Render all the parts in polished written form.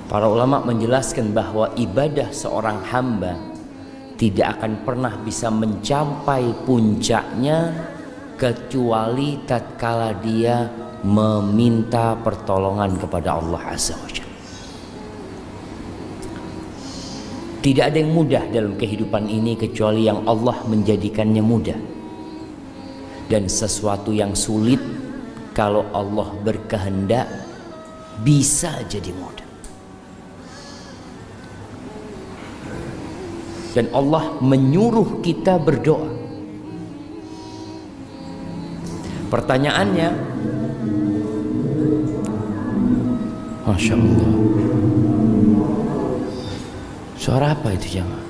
Para ulama menjelaskan bahwa ibadah seorang hamba tidak akan pernah bisa mencapai puncaknya kecuali tatkala dia meminta pertolongan kepada Allah Azza wa Jalla. Tidak ada yang mudah dalam kehidupan ini kecuali yang Allah menjadikannya mudah. Dan sesuatu yang sulit kalau Allah berkehendak bisa jadi mudah. Dan Allah menyuruh kita berdoa. Pertanyaannya, Masya Allah, suara apa itu jemaah?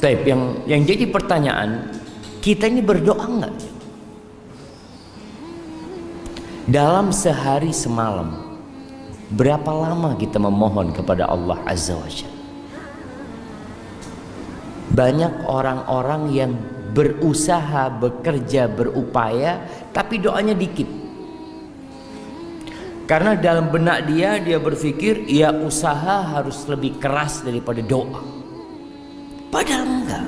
Taib, yang jadi pertanyaan, kita ini berdoa enggak? Dalam sehari semalam, berapa lama kita memohon kepada Allah Azza wa Jalla? Banyak orang-orang yang berusaha, bekerja, berupaya, tapi doanya dikit. Karena dalam benak dia berpikir, ya usaha harus lebih keras daripada doa. Padahal enggak.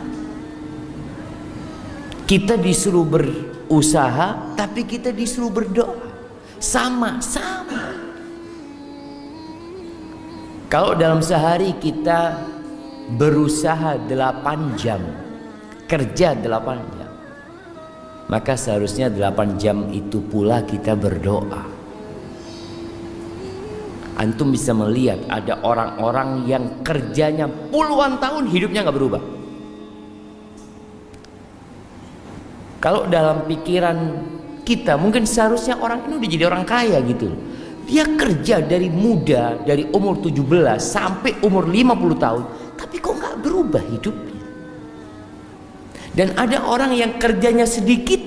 Kita disuruh berusaha, tapi kita disuruh berdoa. Sama-sama. Kalau dalam sehari kita berusaha 8 jam, kerja 8 jam, maka seharusnya 8 jam itu pula kita berdoa. Antum bisa melihat ada orang-orang yang kerjanya puluhan tahun hidupnya nggak berubah. Kalau dalam pikiran kita mungkin seharusnya orang ini udah jadi orang kaya gitu. Dia kerja dari muda, dari umur 17 sampai umur 50 tahun, tapi kok nggak berubah hidupnya. Dan ada orang yang kerjanya sedikit,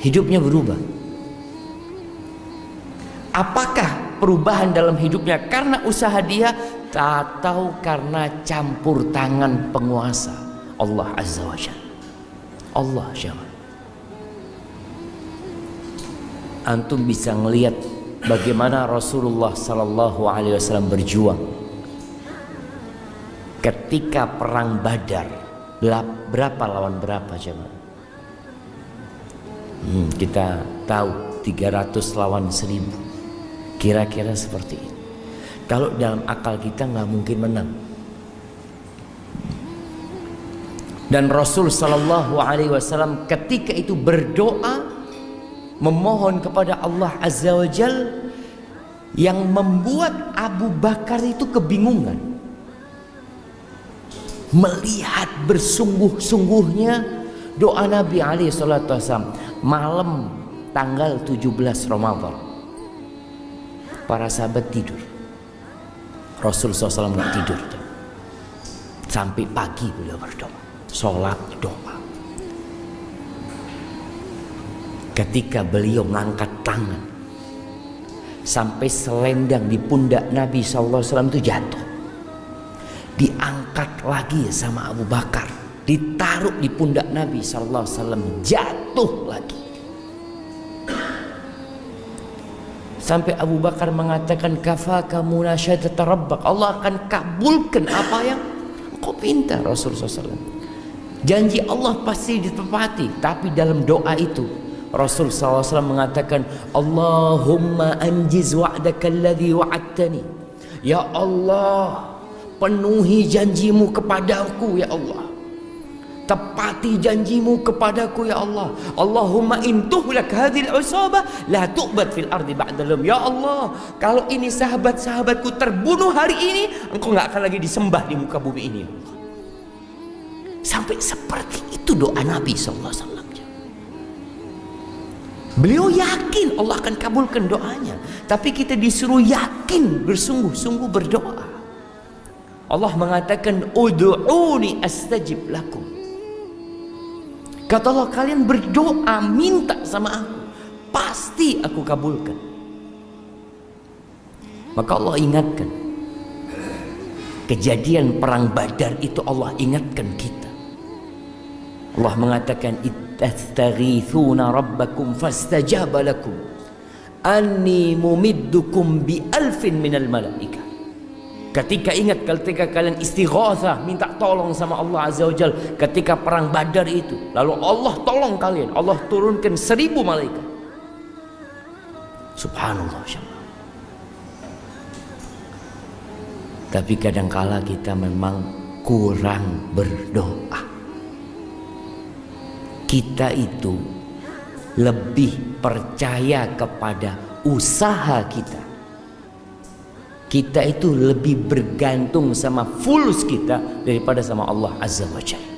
hidupnya berubah. Apakah perubahan dalam hidupnya karena usaha dia atau karena campur tangan penguasa Allah Azza wa Jalla? Allah Jalla. Antum bisa melihat bagaimana Rasulullah sallallahu alaihi wasallam berjuang ketika perang Badar. Berapa lawan berapa jemaah? Kita tahu 300 lawan 1000. Kira-kira seperti itu. Kalau dalam akal kita nggak mungkin menang. Dan Rasul sallallahu alaihi wasallam ketika itu berdoa memohon kepada Allah Azza wa Jal, yang membuat Abu Bakar itu kebingungan. Melihat bersungguh-sungguhnya doa Nabi alaihi salatu wasallam malam tanggal 17 Ramadan. Para sahabat tidur. Rasul SAW nggak tidur. Sampai pagi beliau berdoa. Sholat doa. Ketika beliau mengangkat tangan, sampai selendang di pundak Nabi SAW itu jatuh. Diangkat lagi sama Abu Bakar. Ditaruh di pundak Nabi SAW. Jatuh lagi. Sampai Abu Bakar mengatakan, kafaka munasyadata rabbak, Allah akan kabulkan apa yang engkau minta. Rasulullah SAW, janji Allah pasti ditepati. Tapi dalam doa itu Rasulullah SAW mengatakan, Allahumma anjiz wa'daka alladhi wa'adtani. Ya Allah, penuhi janjimu kepadaku ya Allah. Tepati janjimu kepadaku ya Allah. Allahumma intuhlak hadhil usabah la tu'bad fil ardi ba'dalum. Ya Allah, kalau ini sahabat-sahabatku terbunuh hari ini, engkau nggak akan lagi disembah di muka bumi ini. Sampai seperti itu doa Nabi SAW. Beliau yakin Allah akan kabulkan doanya, tapi kita disuruh yakin bersungguh-sungguh berdoa. Allah mengatakan, ud'uni astajib lakum. Kata Allah, kalian berdoa, minta sama aku, pasti aku kabulkan. Maka Allah ingatkan, kejadian perang Badar itu Allah ingatkan kita. Allah mengatakan, ittastaghithuna rabbakum fastajaba lakum anni mumiddukum bi alfin minal malaika. Ketika ingat, ketika kalian istighatsah, minta tolong sama Allah Azza wa Jalla ketika perang Badar itu, lalu Allah tolong kalian, Allah turunkan 1000 malaikat. Subhanallah. Tapi kadangkala kita memang kurang berdoa. Kita itu lebih percaya kepada usaha kita. Kita itu lebih bergantung sama fulus kita daripada sama Allah Azza wa Jalla.